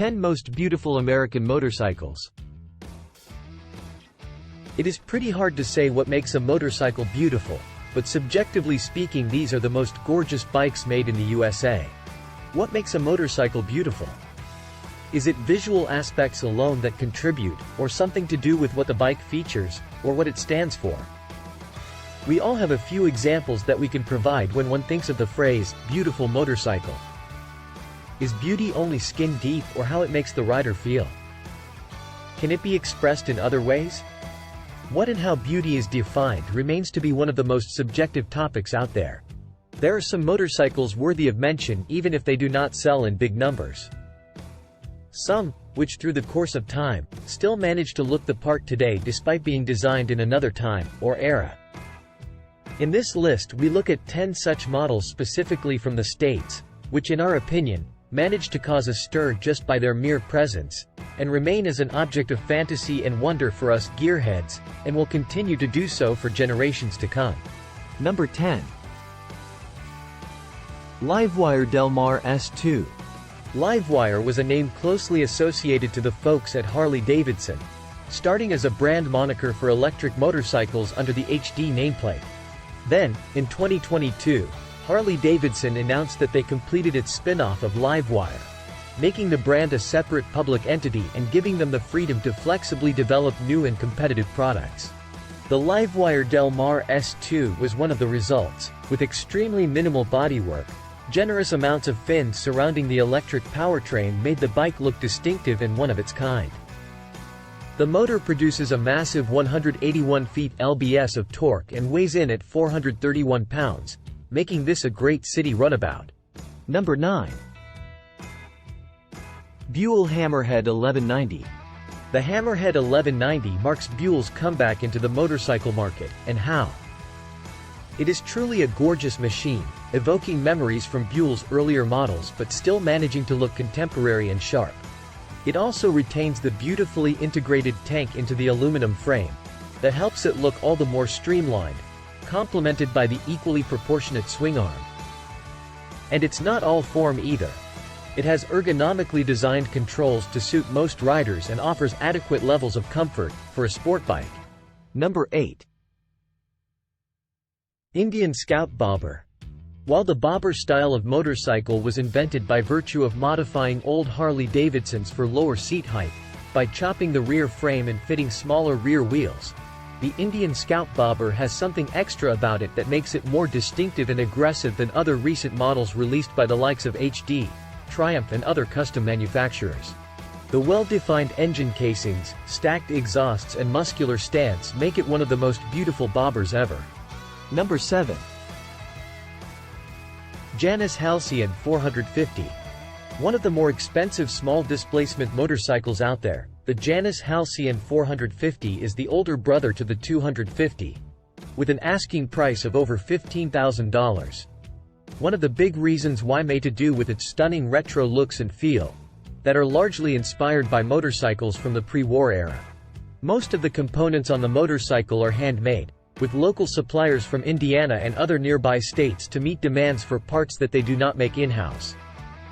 10 Most Beautiful American Motorcycles. It is pretty hard to say what makes a motorcycle beautiful, but subjectively speaking, these are the most gorgeous bikes made in the USA. What makes a motorcycle beautiful? Is it visual aspects alone that contribute, or something to do with what the bike features, or what it stands for? We all have a few examples that we can provide when one thinks of the phrase, beautiful motorcycle. Is beauty only skin deep, or how it makes the rider feel? Can it be expressed in other ways? What and how beauty is defined remains to be one of the most subjective topics out there. There are some motorcycles worthy of mention even if they do not sell in big numbers. Some, which through the course of time, still manage to look the part today despite being designed in another time, or era. In this list we look at 10 such models specifically from the States, which in our opinion, manage to cause a stir just by their mere presence, and remain as an object of fantasy and wonder for us gearheads, and will continue to do so for generations to come. Number 10. Livewire Del Mar S2. Livewire was a name closely associated to the folks at Harley-Davidson, starting as a brand moniker for electric motorcycles under the HD nameplate. Then, in 2022, Harley-Davidson announced that they completed its spin-off of Livewire, making the brand a separate public entity and giving them the freedom to flexibly develop new and competitive products. The Livewire Del Mar S2 was one of the results, with extremely minimal bodywork. Generous amounts of fins surrounding the electric powertrain made the bike look distinctive and one of its kind. The motor produces a massive 181 feet lbs of torque and weighs in at 431 pounds, making this a great city runabout. Number 9. Bule Hammerhead 1190. The Hammerhead 1190 marks Bule's comeback into the motorcycle market, and how? It is truly a gorgeous machine, evoking memories from Bule's earlier models but still managing to look contemporary and sharp. It also retains the beautifully integrated tank into the aluminum frame, that helps it look all the more streamlined, complemented by the equally proportionate swing arm. And it's not all form either. It has ergonomically designed controls to suit most riders and offers adequate levels of comfort for a sport bike. Number 8. Indian Scout Bobber. While the bobber style of motorcycle was invented by virtue of modifying old Harley-Davidsons for lower seat height, by chopping the rear frame and fitting smaller rear wheels, the Indian Scout Bobber has something extra about it that makes it more distinctive and aggressive than other recent models released by the likes of HD, Triumph and other custom manufacturers. The well-defined engine casings, stacked exhausts and muscular stance make it one of the most beautiful bobbers ever. Number 7. Janus Halcyon 450. One of the more expensive small displacement motorcycles out there, the Janus Halcyon 450 is the older brother to the 250, with an asking price of over $15,000. One of the big reasons why may to do with its stunning retro looks and feel, that are largely inspired by motorcycles from the pre-war era. Most of the components on the motorcycle are handmade, with local suppliers from Indiana and other nearby states to meet demands for parts that they do not make in-house.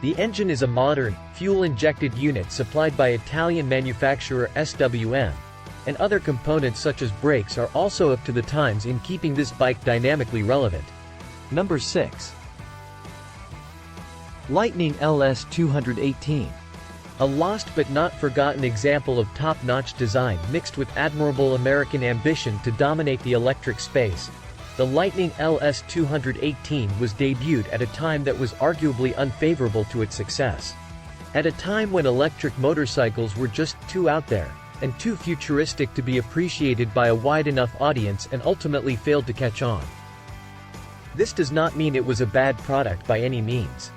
The engine is a modern, fuel-injected unit supplied by Italian manufacturer SWM, and other components such as brakes are also up to the times in keeping this bike dynamically relevant. Number 6. Lightning LS 218. A lost but not forgotten example of top-notch design mixed with admirable American ambition to dominate the electric space. The Lightning LS 218 was debuted at a time that was arguably unfavorable to its success. At a time when electric motorcycles were just too out there, and too futuristic to be appreciated by a wide enough audience and ultimately failed to catch on. This does not mean it was a bad product by any means.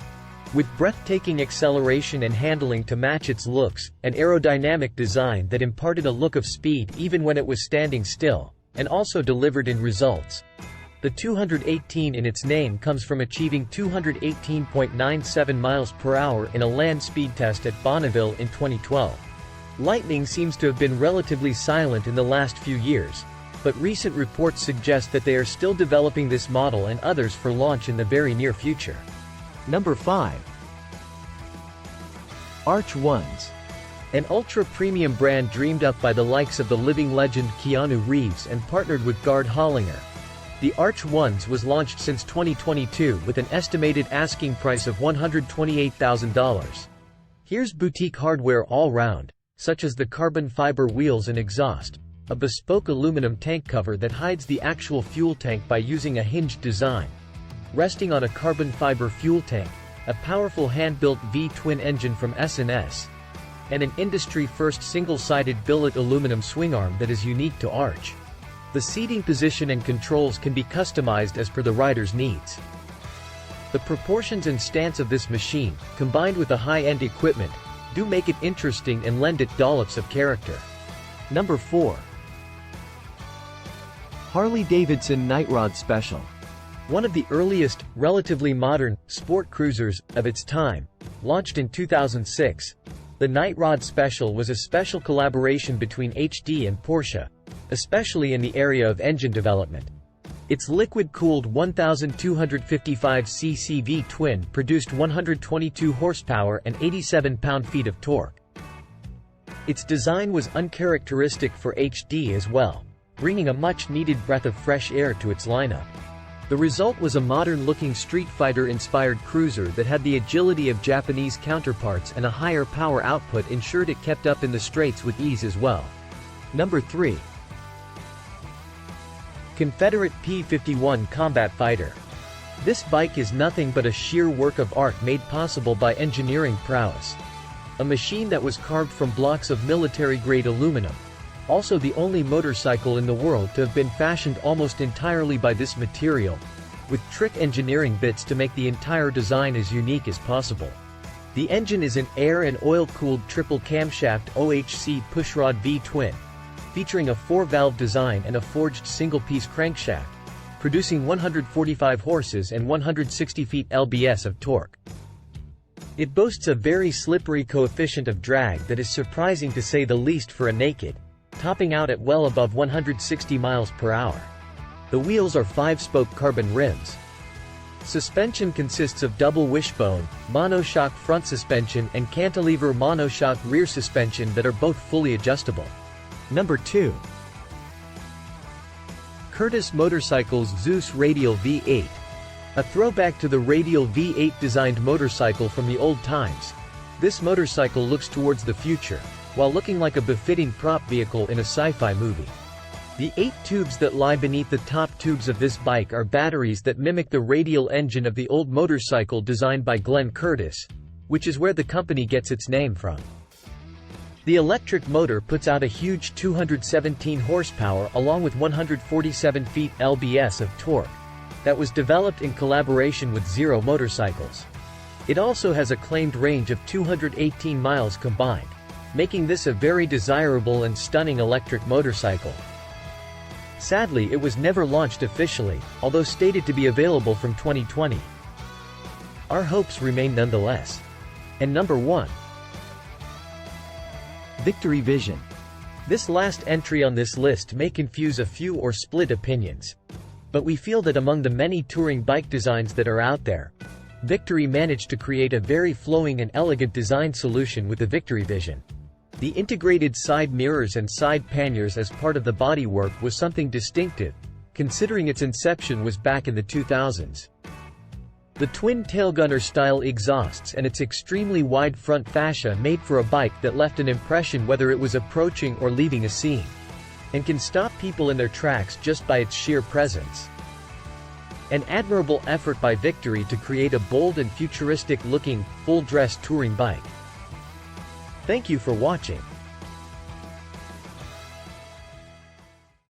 With breathtaking acceleration and handling to match its looks, an aerodynamic design that imparted a look of speed even when it was standing still, and also delivered in results. The 218 in its name comes from achieving 218.97 miles per hour in a land speed test at Bonneville in 2012. Lightning seems to have been relatively silent in the last few years, but recent reports suggest that they are still developing this model and others for launch in the very near future. Number 5. Arch Ones. An ultra-premium brand dreamed up by the likes of the living legend Keanu Reeves and partnered with Gard Hollinger. The Arch Ones was launched since 2022 with an estimated asking price of $128,000. Here's boutique hardware all round, such as the carbon fiber wheels and exhaust, a bespoke aluminum tank cover that hides the actual fuel tank by using a hinged design, resting on a carbon fiber fuel tank, a powerful hand-built V-twin engine from S&S, and an industry-first single-sided billet aluminum swing arm that is unique to Arch. The seating position and controls can be customized as per the rider's needs. The proportions and stance of this machine, combined with the high-end equipment, do make it interesting and lend it dollops of character. Number 4. Harley-Davidson Night Rod Special. One of the earliest, relatively modern, sport cruisers of its time, launched in 2006, the Night Rod Special was a special collaboration between HD and Porsche, especially in the area of engine development. Its liquid-cooled 1,255cc V-twin produced 122 horsepower and 87 pound-feet of torque. Its design was uncharacteristic for HD as well, bringing a much-needed breath of fresh air to its lineup. The result was a modern-looking Street Fighter-inspired cruiser that had the agility of Japanese counterparts, and a higher power output ensured it kept up in the straights with ease as well. Number 3. Confederate P-51 Combat Fighter. This bike is nothing but a sheer work of art made possible by engineering prowess. A machine that was carved from blocks of military-grade aluminum. Also the only motorcycle in the world to have been fashioned almost entirely by this material, with trick engineering bits to make the entire design as unique as possible. The engine is an air and oil-cooled triple camshaft OHC pushrod V-twin, featuring a 4-valve design and a forged single-piece crankshaft, producing 145 horses and 160 feet lbs of torque. It boasts a very slippery coefficient of drag that is surprising to say the least for a naked, topping out at well above 160 miles per hour. The wheels are 5-spoke carbon rims. Suspension consists of double wishbone, monoshock front suspension and cantilever monoshock rear suspension that are both fully adjustable. Number 2. Curtis Motorcycles Zeus Radial V8. A throwback to the Radial V8 designed motorcycle from the old times. This motorcycle looks towards the future, while looking like a befitting prop vehicle in a sci-fi movie. The 8 tubes that lie beneath the top tubes of this bike are batteries that mimic the radial engine of the old motorcycle designed by Glenn Curtis, which is where the company gets its name from. The electric motor puts out a huge 217 horsepower along with 147 feet lbs of torque, that was developed in collaboration with Zero Motorcycles. It also has a claimed range of 218 miles combined, making this a very desirable and stunning electric motorcycle. Sadly, it was never launched officially, although stated to be available from 2020. Our hopes remain nonetheless. And number 1. Victory Vision. This last entry on this list may confuse a few or split opinions. But we feel that among the many touring bike designs that are out there, Victory managed to create a very flowing and elegant design solution with the Victory Vision. The integrated side mirrors and side panniers as part of the bodywork was something distinctive, considering its inception was back in the 2000s. The twin tailgunner style exhausts and its extremely wide front fascia made for a bike that left an impression whether it was approaching or leaving a scene, and can stop people in their tracks just by its sheer presence. An admirable effort by Victory to create a bold and futuristic-looking, full-dress touring bike. Thank you for watching.